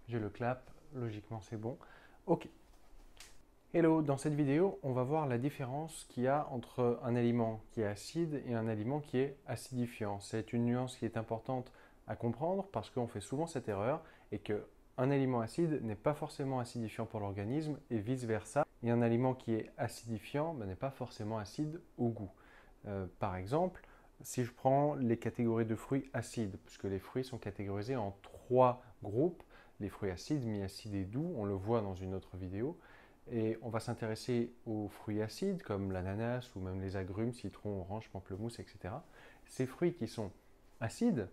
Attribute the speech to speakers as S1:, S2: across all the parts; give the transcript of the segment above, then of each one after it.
S1: J'ai le clap, logiquement c'est bon. Ok. Hello, dans cette vidéo, on va voir la différence qu'il y a entre un aliment qui est acide et un aliment qui est acidifiant. C'est une nuance qui est importante à comprendre parce qu'on fait souvent cette erreur et que un aliment acide n'est pas forcément acidifiant pour l'organisme et vice-versa. Et un aliment qui est acidifiant n'est pas forcément acide au goût. Par exemple, si je prends les catégories de fruits acides, puisque les fruits sont catégorisés en trois groupes, les fruits acides, mi-acides et doux, on le voit dans une autre vidéo. Et on va s'intéresser aux fruits acides comme l'ananas ou même les agrumes, citron, orange, pamplemousse, etc. Ces fruits qui sont acides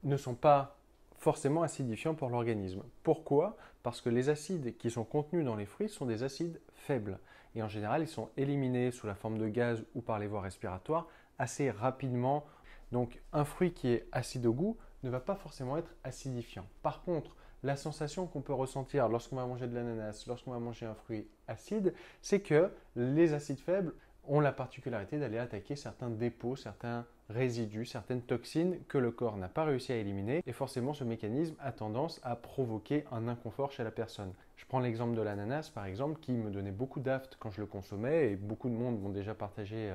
S1: ne sont pas forcément acidifiants pour l'organisme. Pourquoi? Parce que les acides qui sont contenus dans les fruits sont des acides faibles. Et en général, ils sont éliminés sous la forme de gaz ou par les voies respiratoires assez rapidement. Donc un fruit qui est acide au goût ne va pas forcément être acidifiant. Par contre, la sensation qu'on peut ressentir lorsqu'on va manger de l'ananas, lorsqu'on va manger un fruit acide, c'est que les acides faibles ont la particularité d'aller attaquer certains dépôts, certains résidus, certaines toxines que le corps n'a pas réussi à éliminer. Et forcément, ce mécanisme a tendance à provoquer un inconfort chez la personne. Je prends l'exemple de l'ananas, par exemple, qui me donnait beaucoup d'aft quand je le consommais, et beaucoup de monde m'ont déjà partagé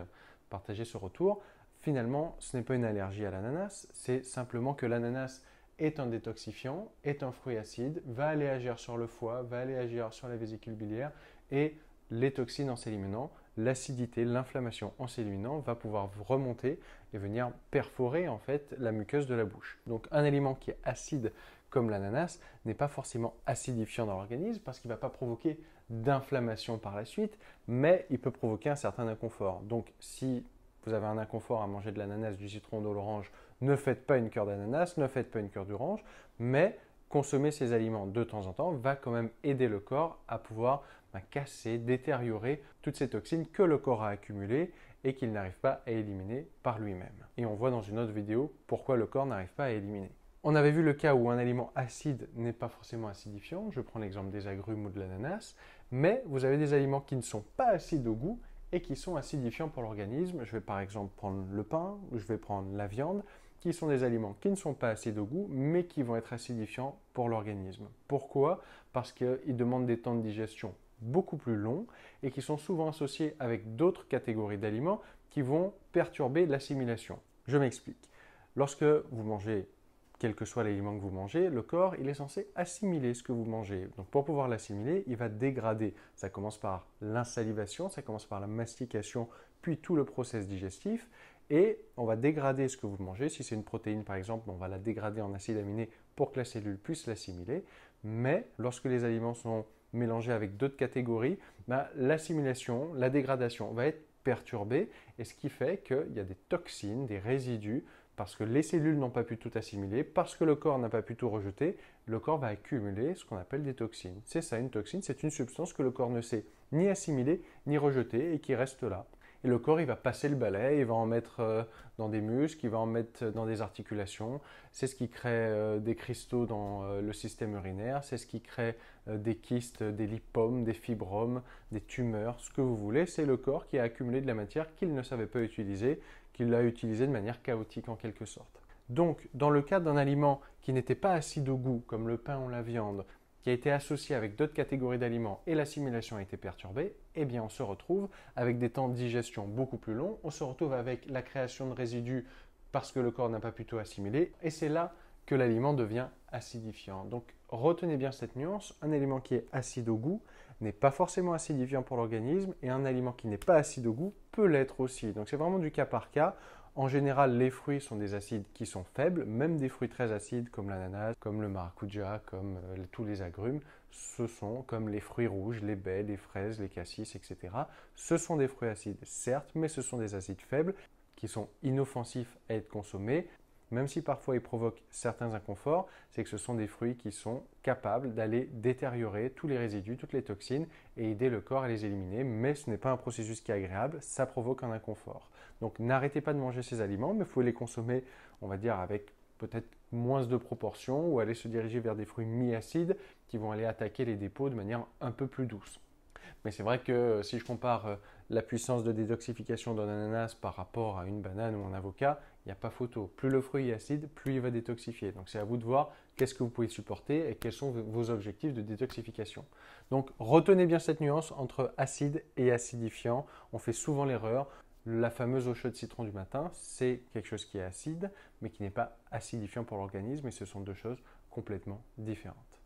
S1: ce retour. Finalement, ce n'est pas une allergie à l'ananas, c'est simplement que l'ananas est un détoxifiant, est un fruit acide, va aller agir sur le foie, va aller agir sur la vésicule biliaire et les toxines en s'éliminant, l'acidité, l'inflammation en s'éliminant va pouvoir remonter et venir perforer en fait la muqueuse de la bouche. Donc un aliment qui est acide comme l'ananas n'est pas forcément acidifiant dans l'organisme parce qu'il ne va pas provoquer d'inflammation par la suite, mais il peut provoquer un certain inconfort. Donc si vous avez un inconfort à manger de l'ananas, du citron, de l'orange, ne faites pas une cure d'ananas, ne faites pas une cure d'orange, mais consommer ces aliments de temps en temps va quand même aider le corps à pouvoir casser, détériorer toutes ces toxines que le corps a accumulées et qu'il n'arrive pas à éliminer par lui-même. Et on voit dans une autre vidéo pourquoi le corps n'arrive pas à éliminer. On avait vu le cas où un aliment acide n'est pas forcément acidifiant, je prends l'exemple des agrumes ou de l'ananas, mais vous avez des aliments qui ne sont pas acides au goût et qui sont acidifiants pour l'organisme. Je vais par exemple prendre le pain ou je vais prendre la viande, qui sont des aliments qui ne sont pas acides au goût, mais qui vont être acidifiants pour l'organisme. Pourquoi? Parce qu'ils demandent des temps de digestion beaucoup plus longs et qui sont souvent associés avec d'autres catégories d'aliments qui vont perturber l'assimilation. Je m'explique. Lorsque vous mangez quel que soit l'aliment que vous mangez, le corps il est censé assimiler ce que vous mangez. Donc pour pouvoir l'assimiler, il va dégrader. Ça commence par l'insalivation, ça commence par la mastication, puis tout le process digestif. Et on va dégrader ce que vous mangez. Si c'est une protéine par exemple, on va la dégrader en acide aminé pour que la cellule puisse l'assimiler. Mais lorsque les aliments sont mélangés avec d'autres catégories, l'assimilation, la dégradation va être perturbée. Et ce qui fait qu'il y a des toxines, des résidus, parce que les cellules n'ont pas pu tout assimiler, parce que le corps n'a pas pu tout rejeter, le corps va accumuler ce qu'on appelle des toxines. C'est ça, une toxine, c'est une substance que le corps ne sait ni assimiler, ni rejeter et qui reste là. Et le corps, il va passer le balai, il va en mettre dans des muscles, il va en mettre dans des articulations. C'est ce qui crée des cristaux dans le système urinaire, c'est ce qui crée des kystes, des lipomes, des fibromes, des tumeurs, ce que vous voulez. C'est le corps qui a accumulé de la matière qu'il ne savait pas utiliser, qu'il l'a utilisée de manière chaotique en quelque sorte. Donc, dans le cas d'un aliment qui n'était pas acide au goût, comme le pain ou la viande, qui a été associé avec d'autres catégories d'aliments et l'assimilation a été perturbée, eh bien on se retrouve avec des temps de digestion beaucoup plus longs, on se retrouve avec la création de résidus parce que le corps n'a pas pu tout assimiler, et c'est là que l'aliment devient acidifiant. Donc retenez bien cette nuance, un aliment qui est acide au goût n'est pas forcément acidifiant pour l'organisme, et un aliment qui n'est pas acide au goût peut l'être aussi. Donc c'est vraiment du cas par cas. En général, les fruits sont des acides qui sont faibles, même des fruits très acides comme l'ananas, comme le maracuja, comme tous les agrumes, ce sont comme les fruits rouges, les baies, les fraises, les cassis, etc. Ce sont des fruits acides, certes, mais ce sont des acides faibles qui sont inoffensifs à être consommés. Même si parfois ils provoquent certains inconforts, c'est que ce sont des fruits qui sont capables d'aller détériorer tous les résidus, toutes les toxines et aider le corps à les éliminer. Mais ce n'est pas un processus qui est agréable, ça provoque un inconfort. Donc n'arrêtez pas de manger ces aliments, mais il faut les consommer, on va dire, avec peut-être moins de proportions ou aller se diriger vers des fruits mi-acides qui vont aller attaquer les dépôts de manière un peu plus douce. Mais c'est vrai que si je compare la puissance de détoxification d'un ananas par rapport à une banane ou un avocat, Il n'y a pas photo. Plus le fruit est acide, plus il va détoxifier. Donc c'est à vous de voir qu'est-ce que vous pouvez supporter et quels sont vos objectifs de détoxification. Donc retenez bien cette nuance entre acide et acidifiant. On fait souvent l'erreur. La fameuse eau chaude citron du matin, c'est quelque chose qui est acide, mais qui n'est pas acidifiant pour l'organisme, et ce sont deux choses complètement différentes.